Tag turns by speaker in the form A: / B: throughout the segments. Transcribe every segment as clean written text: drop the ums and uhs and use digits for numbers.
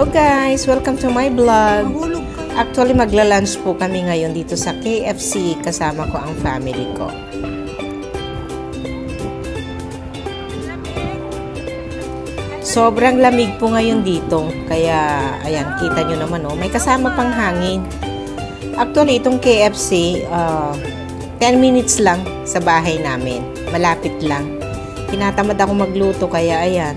A: Hello guys! Welcome to my vlog. Actually, magla-lunch po kami ngayon dito sa KFC kasama ko ang family ko. Sobrang lamig po ngayon dito. Kaya, ayan, kita nyo naman, oh, may kasama pang hangin. Actually, itong KFC, 10 minutes lang sa bahay namin. Malapit lang. Tinatamad ako magluto, kaya ayan.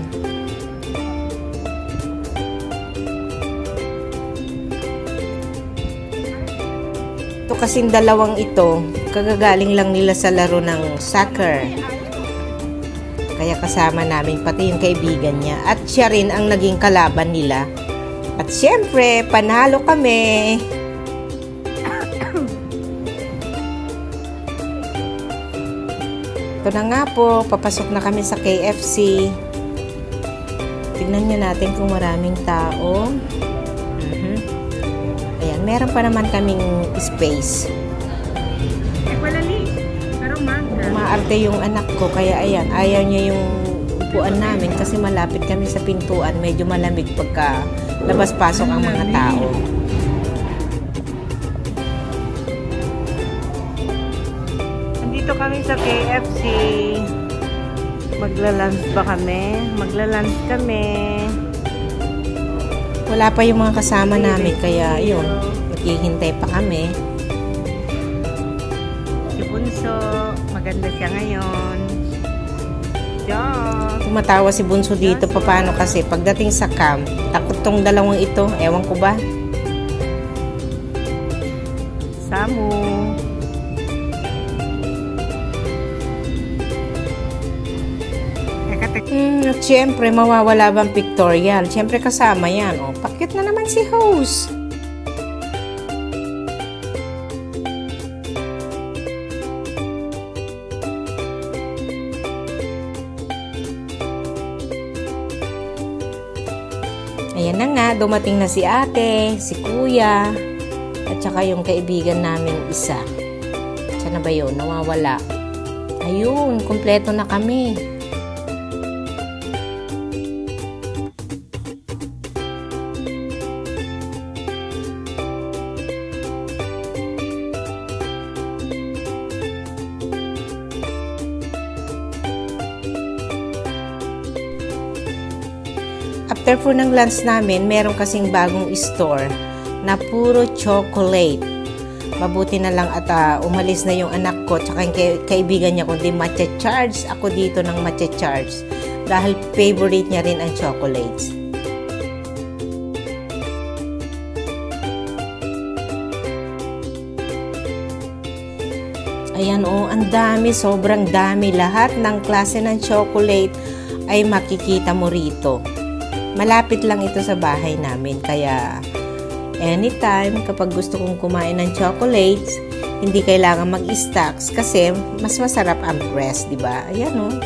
A: Ito kasing dalawang ito, kagagaling lang nila sa laro ng soccer. Kaya kasama namin pati yung kaibigan niya. At siya rin ang naging kalaban nila. At syempre, panalo kami. Ito na nga po, papasok na kami sa KFC. Tignan nyo natin kung maraming tao. Ayan, meron pa naman kaming space. Maarte yung anak ko, kaya ayan, ayaw niya yung upuan namin kasi malapit kami sa pintuan. Medyo malamig pagka labas-pasok ang mga tao. Nandito kami sa KFC. Magla-lunch ba kami? Magla-lunch kami. Wala pa yung mga kasama namin, kaya yun, maghihintay pa kami. Si Bunso, maganda siya ngayon. Diyan. Tumatawa si Bunso dito, paano kasi pagdating sa camp, takot tong dalawang ito, ewan ko ba? Samu. At syempre, mawawala bang pictorial? Syempre kasama yan. O, pakit na naman si host. Ayan na nga, dumating na si ate, si kuya, at saka yung kaibigan naming isa. Saan na ba yun? Nawawala. Ayun, kumpleto na kami. After po ng lunch namin, meron kasing bagong store na puro chocolate. Mabuti na lang at umalis na yung anak ko tsaka yung kaibigan niya kundi matcha charge. Ako dito ng matcha charge dahil favorite niya rin ang chocolates. Ayan oh, ang dami, sobrang dami. Lahat ng klase ng chocolate ay makikita mo rito. Malapit lang ito sa bahay namin, kaya anytime kapag gusto kong kumain ng chocolates, hindi kailangan mag-stocks kasi mas masarap ang press, di ba? Ayan oh.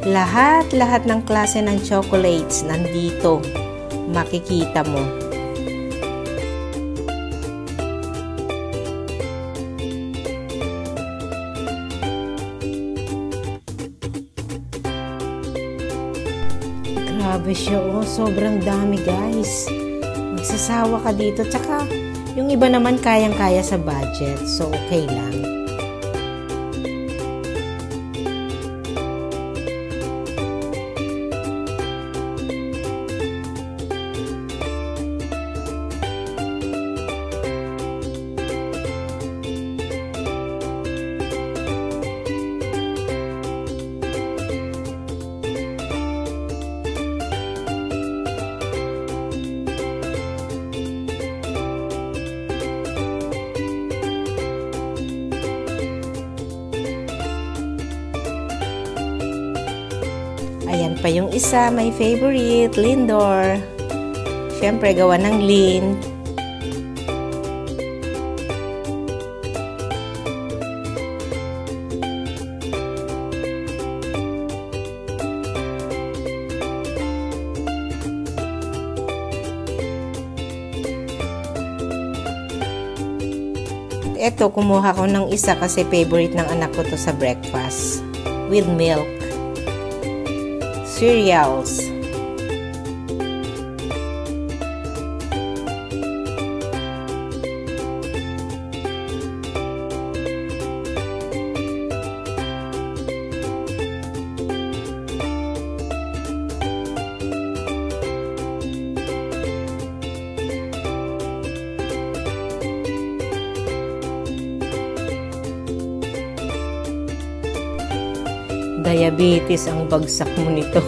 A: Lahat ng klase ng chocolates nandito. Makikita mo. Grabe siya, oh. Sobrang dami, guys. Magsasawa ka dito. Tsaka, yung iba naman kayang-kaya sa budget. So, okay lang. Ayan pa yung isa, my favorite, Lindor. Siyempre, gawa ng Lind. Ito, kumuha ko ng isa kasi favorite ng anak ko to sa breakfast. With milk. Cereals. Diabetes ang bagsak mo nito.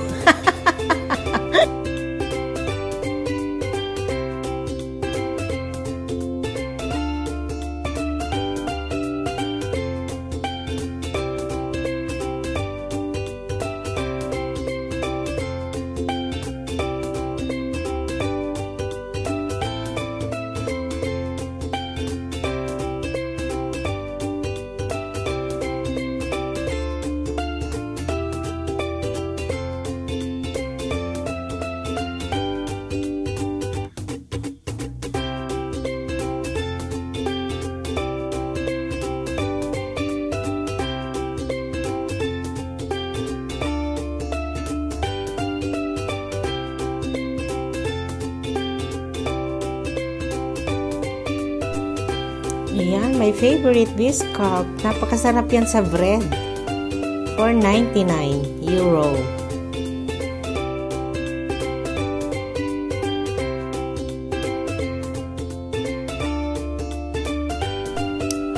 A: Ayan, my favorite biscuit. Napakasarap yan sa bread. For 99 euro.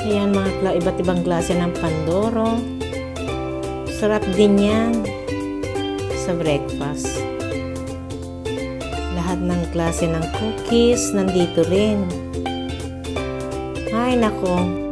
A: Ayan, mga iba't ibang klase ng pandoro. Sarap din yan sa breakfast. Lahat ng klase ng cookies nandito rin. Ay, nako.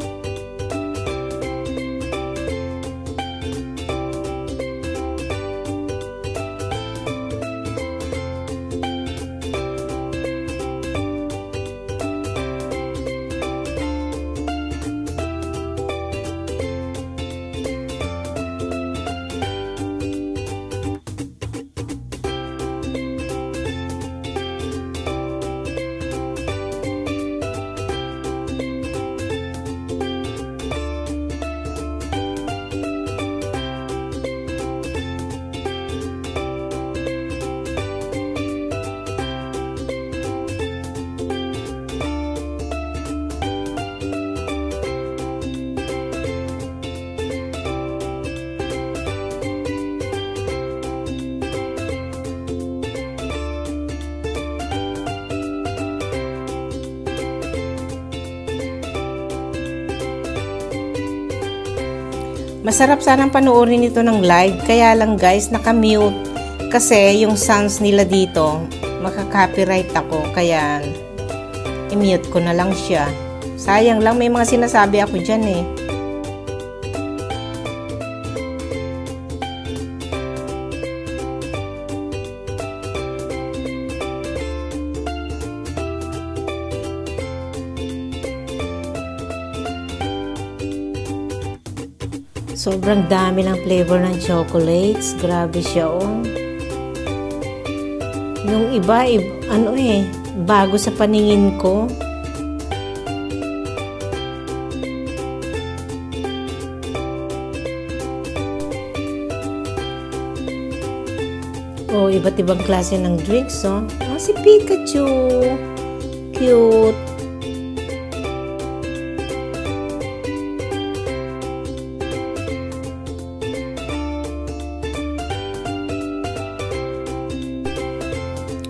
A: Masarap sanang panoorin ito ng live, kaya lang guys, naka-mute. Kasi yung sounds nila dito, makaka-copyright ako, kaya i-mute ko na lang siya. Sayang lang, may mga sinasabi ako dyan eh. Sobrang dami ng flavor ng chocolates. Grabe siya, oh. Yung iba, bago sa paningin ko. Oh, iba't ibang klase ng drinks, oh. Oh, si Pikachu. Cute.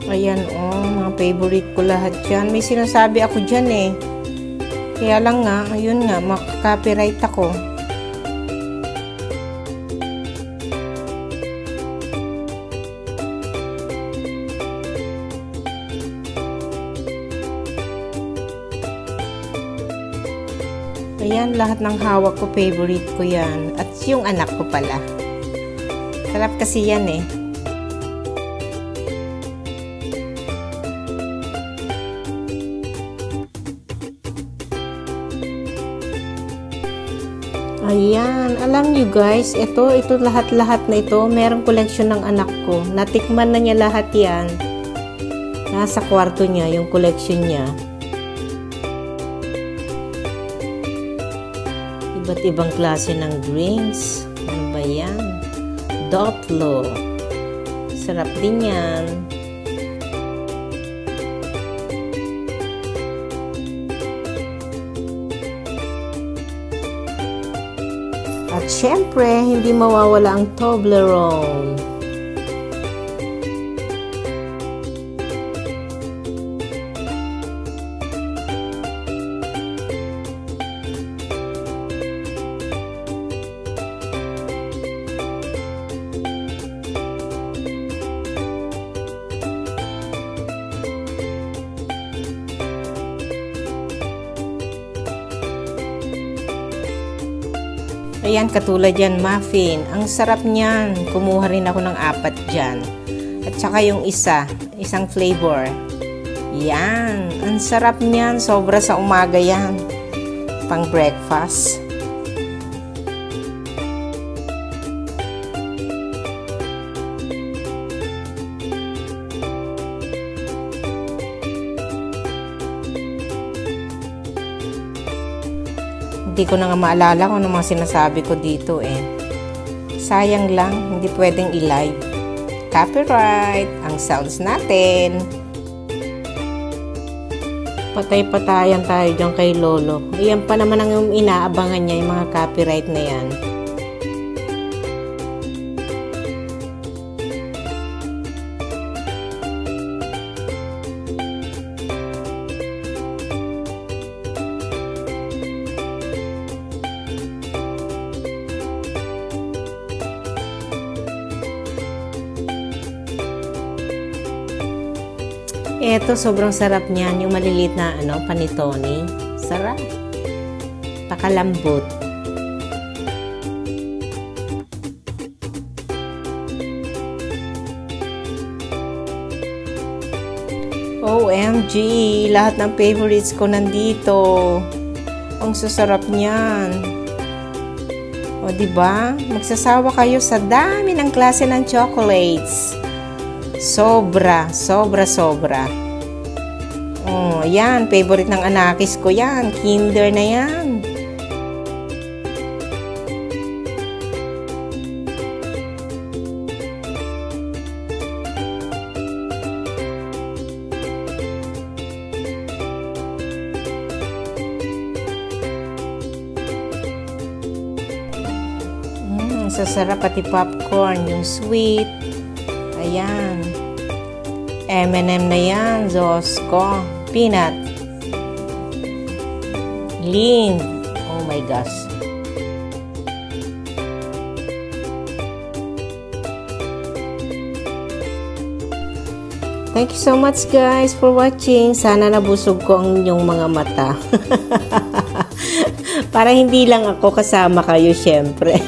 A: Ayan, oh, mga favorite ko lahat yan. May sinasabi ako dyan eh. Kaya lang nga, ayun nga, makaka-copyright ako. Ayan, lahat ng hawak ko, favorite ko yan. At yung anak ko pala. Sarap kasi yan eh. Ayan, alam nyo guys, ito lahat-lahat na ito, merong collection ng anak ko. Natikman na niya lahat yan. Nasa kwarto niya, yung collection niya. Iba't ibang klase ng drinks. Ano ba yan? Dotlo. Sarap din yan. At syempre, hindi mawawala ang Toblerone. Ayan, katulad yan, muffin. Ang sarap niyan. Kumuha rin ako ng 4 dyan. At saka yung isang flavor. Yan. Ang sarap niyan. Sobra sa umaga yan. Pang breakfast. Hindi ko na nga maalala kung ano mga sinasabi ko dito eh. Sayang lang, hindi pwedeng i-live. Copyright ang sounds natin. Patay-patayan tayo dyan kay Lolo. Ayan pa naman ang inaabangan niya, yung mga copyright na yan. Eto, sobrang sarap niyan. Yung maliliit na panitone. Sarap. Pakalambot. OMG! Lahat ng favorites ko nandito. Ang sasarap niyan. O, diba? Magsasawa kayo sa dami ng klase ng chocolates. Sobra. Oh, yan. Favorite ng anakis ko yan. Kinder na yan. Sasarap pati popcorn. Yung sweet. Ayan. M&M na yan. Zosco. Peanut. Lind. Oh my gosh. Thank you so much guys for watching. Sana nabusog ko ang inyong mga mata. Para hindi lang ako kasama kayo syempre.